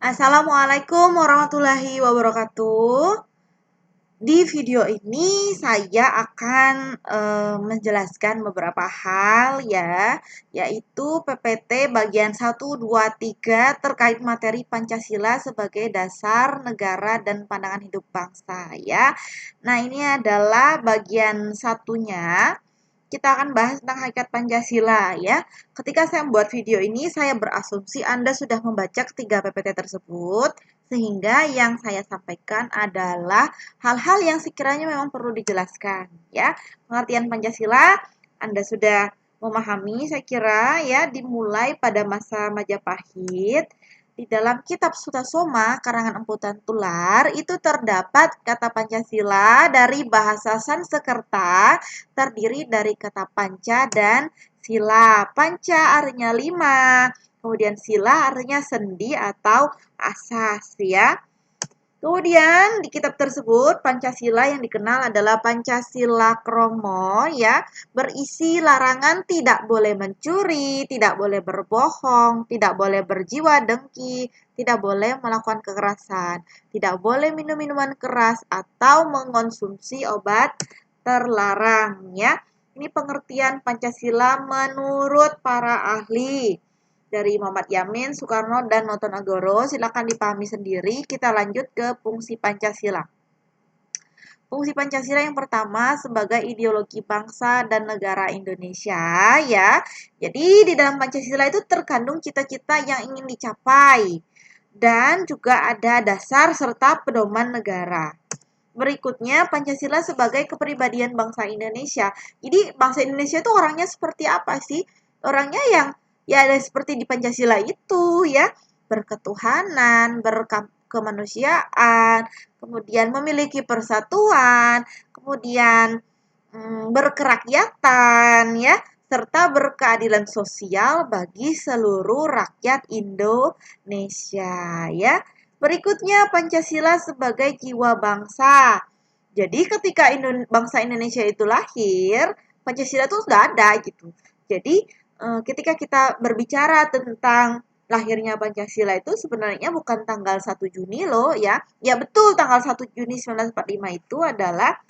Assalamualaikum warahmatullahi wabarakatuh. Di video ini saya akan menjelaskan beberapa hal ya, yaitu PPT bagian 1, 2, 3 terkait materi Pancasila sebagai dasar negara dan pandangan hidup bangsa ya. Nah, ini adalah bagian satunya. Kita akan bahas tentang hakikat Pancasila ya. Ketika saya membuat video ini, saya berasumsi Anda sudah membaca ketiga PPT tersebut, sehingga yang saya sampaikan adalah hal-hal yang sekiranya memang perlu dijelaskan ya. Pengertian Pancasila Anda sudah memahami, saya kira ya, dimulai pada masa Majapahit. Di dalam kitab Sutasoma karangan Empu Tular itu terdapat kata Pancasila dari bahasa Sanskerta, terdiri dari kata panca dan sila. Panca artinya 5, kemudian sila artinya sendi atau asas ya. Kemudian di kitab tersebut Pancasila yang dikenal adalah Pancasila Kromo ya, berisi larangan tidak boleh mencuri, tidak boleh berbohong, tidak boleh berjiwa dengki, tidak boleh melakukan kekerasan, tidak boleh minum minuman keras atau mengonsumsi obat terlarang ya. Ini pengertian Pancasila menurut para ahli dari Muhammad Yamin, Soekarno, dan Notonegoro. Silakan dipahami sendiri. Kita lanjut ke fungsi Pancasila. Fungsi Pancasila yang pertama sebagai ideologi bangsa dan negara Indonesia ya. Jadi di dalam Pancasila itu terkandung cita-cita yang ingin dicapai dan juga ada dasar serta pedoman negara. Berikutnya, Pancasila sebagai kepribadian bangsa Indonesia. Jadi, bangsa Indonesia itu orangnya seperti apa sih? Orangnya yang ya ada seperti di Pancasila itu ya, berketuhanan, berkemanusiaan, kemudian memiliki persatuan, kemudian berkerakyatan ya, serta berkeadilan sosial bagi seluruh rakyat Indonesia ya. Berikutnya Pancasila sebagai jiwa bangsa. Jadi ketika bangsa Indonesia itu lahir, Pancasila itu sudah ada gitu. Jadi ketika kita berbicara tentang lahirnya Pancasila itu sebenarnya bukan tanggal 1 Juni loh ya. Ya betul, tanggal 1 Juni 1945 itu adalah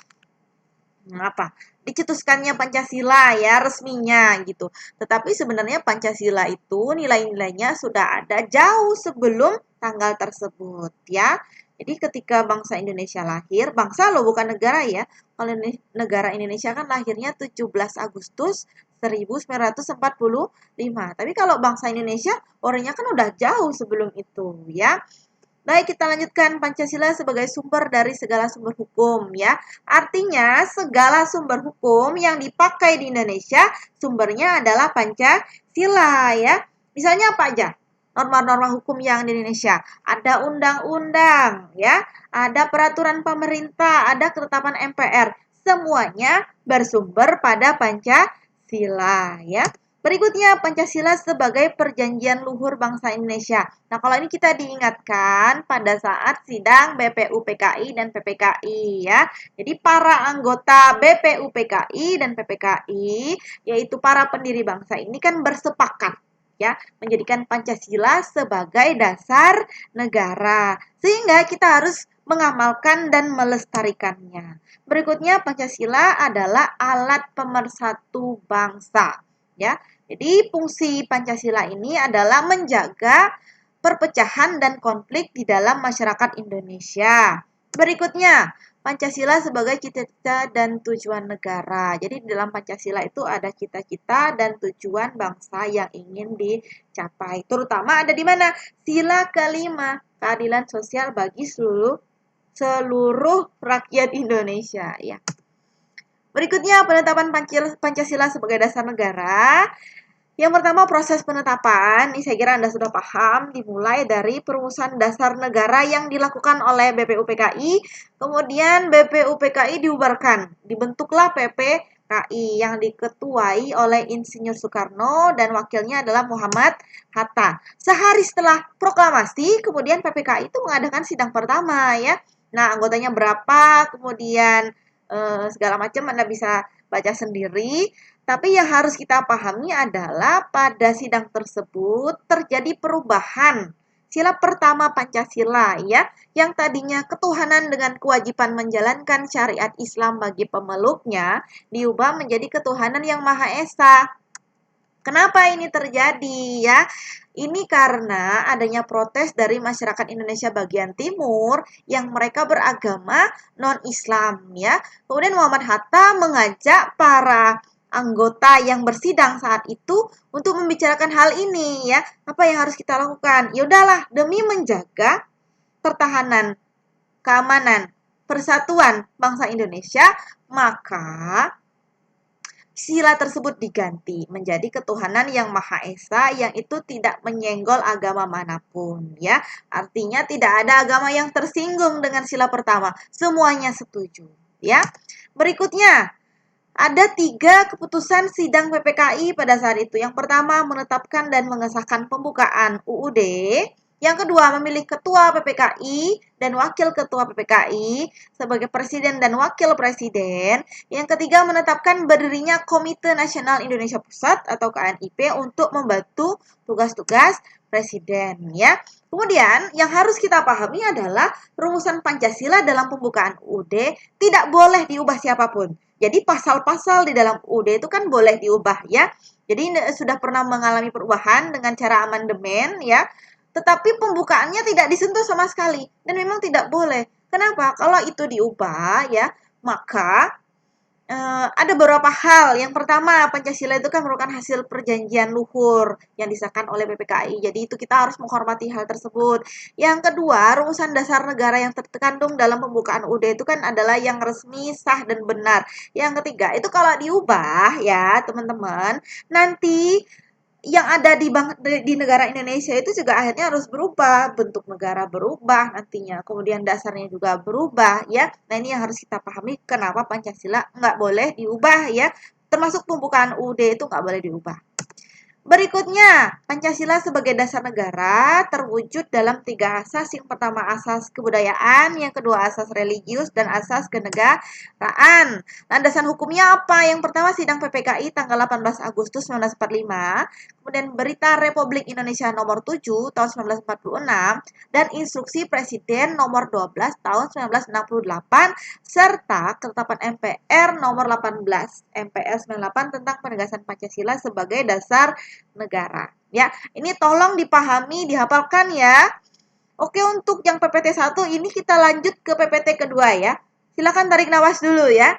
dicetuskannya Pancasila ya resminya gitu. Tetapi sebenarnya Pancasila itu nilai-nilainya sudah ada jauh sebelum tanggal tersebut ya. Jadi ketika bangsa Indonesia lahir, bangsa loh bukan negara ya. Kalau negara Indonesia kan lahirnya 17 Agustus 1945. Tapi kalau bangsa Indonesia orangnya kan udah jauh sebelum itu ya. Baik, kita lanjutkan Pancasila sebagai sumber dari segala sumber hukum ya. Artinya segala sumber hukum yang dipakai di Indonesia sumbernya adalah Pancasila ya. Misalnya apa aja? Norma-norma hukum yang di Indonesia. Ada undang-undang ya, ada peraturan pemerintah, ada ketetapan MPR. Semuanya bersumber pada Pancasila ya. Berikutnya, Pancasila sebagai perjanjian luhur bangsa Indonesia. Nah, kalau ini kita diingatkan pada saat sidang BPUPKI dan PPKI ya. Jadi para anggota BPUPKI dan PPKI, yaitu para pendiri bangsa ini kan bersepakat ya, menjadikan Pancasila sebagai dasar negara. Sehingga kita harus mengamalkan dan melestarikannya. Berikutnya, Pancasila adalah alat pemersatu bangsa ya. Jadi fungsi Pancasila ini adalah menjaga perpecahan dan konflik di dalam masyarakat Indonesia. Berikutnya, Pancasila sebagai cita-cita dan tujuan negara. Jadi di dalam Pancasila itu ada cita-cita dan tujuan bangsa yang ingin dicapai. Terutama ada di mana? Sila kelima, keadilan sosial bagi seluruh rakyat Indonesia ya. Berikutnya, penetapan Pancasila sebagai dasar negara. Yang pertama, proses penetapan. Ini saya kira Anda sudah paham, dimulai dari perumusan dasar negara yang dilakukan oleh BPUPKI. Kemudian BPUPKI dibubarkan. Dibentuklah PPKI yang diketuai oleh Insinyur Soekarno dan wakilnya adalah Muhammad Hatta. Sehari setelah proklamasi, kemudian PPKI itu mengadakan sidang pertama ya. Nah, anggotanya berapa, kemudian segala macam Anda bisa baca sendiri. Tapi yang harus kita pahami adalah pada sidang tersebut terjadi perubahan Sila pertama Pancasila ya, yang tadinya ketuhanan dengan kewajiban menjalankan syariat Islam bagi pemeluknya, diubah menjadi ketuhanan yang Maha Esa. Kenapa ini terjadi ya? Ini karena adanya protes dari masyarakat Indonesia bagian timur yang mereka beragama non-Islam ya. Kemudian Muhammad Hatta mengajak para anggota yang bersidang saat itu untuk membicarakan hal ini ya. Apa yang harus kita lakukan? Ya udahlah, demi menjaga pertahanan, keamanan, persatuan bangsa Indonesia, maka sila tersebut diganti menjadi ketuhanan yang Maha Esa yang itu tidak menyenggol agama manapun ya. Artinya tidak ada agama yang tersinggung dengan sila pertama. Semuanya setuju ya. Berikutnya ada 3 keputusan sidang PPKI pada saat itu. Yang pertama, menetapkan dan mengesahkan pembukaan UUD. Yang kedua, memilih ketua PPKI dan wakil ketua PPKI sebagai presiden dan wakil presiden. Yang ketiga, menetapkan berdirinya Komite Nasional Indonesia Pusat atau KNIP untuk membantu tugas-tugas presiden ya. Kemudian yang harus kita pahami adalah rumusan Pancasila dalam pembukaan UUD tidak boleh diubah siapapun. Jadi pasal-pasal di dalam UUD itu kan boleh diubah ya. Jadi sudah pernah mengalami perubahan dengan cara amandemen ya. Tetapi pembukaannya tidak disentuh sama sekali dan memang tidak boleh. Kenapa? Kalau itu diubah ya, maka ada beberapa hal. Yang pertama, Pancasila itu kan merupakan hasil perjanjian luhur yang disahkan oleh PPKI. Jadi itu kita harus menghormati hal tersebut. Yang kedua, rumusan dasar negara yang terkandung dalam pembukaan UUD itu kan adalah yang resmi, sah, dan benar. Yang ketiga, itu kalau diubah ya teman-teman, nanti yang ada di negara Indonesia itu juga akhirnya harus berubah, bentuk negara berubah nantinya, kemudian dasarnya juga berubah ya. Nah ini yang harus kita pahami kenapa Pancasila nggak boleh diubah ya, termasuk pembukaan UUD itu nggak boleh diubah. Berikutnya, Pancasila sebagai dasar negara terwujud dalam 3 asas. Yang pertama asas kebudayaan, yang kedua asas religius, dan asas kenegaraan. Landasan hukumnya apa? Yang pertama Sidang PPKI tanggal 18 Agustus 1945, kemudian Berita Republik Indonesia nomor 7 tahun 1946, dan Instruksi Presiden nomor 12 tahun 1968, serta Ketetapan MPR nomor 18 MPR 98 tentang penegasan Pancasila sebagai dasar negara. Ya, ini tolong dipahami, dihafalkan ya. Oke, untuk yang PPT 1 ini kita lanjut ke PPT kedua ya. Silakan tarik nafas dulu ya.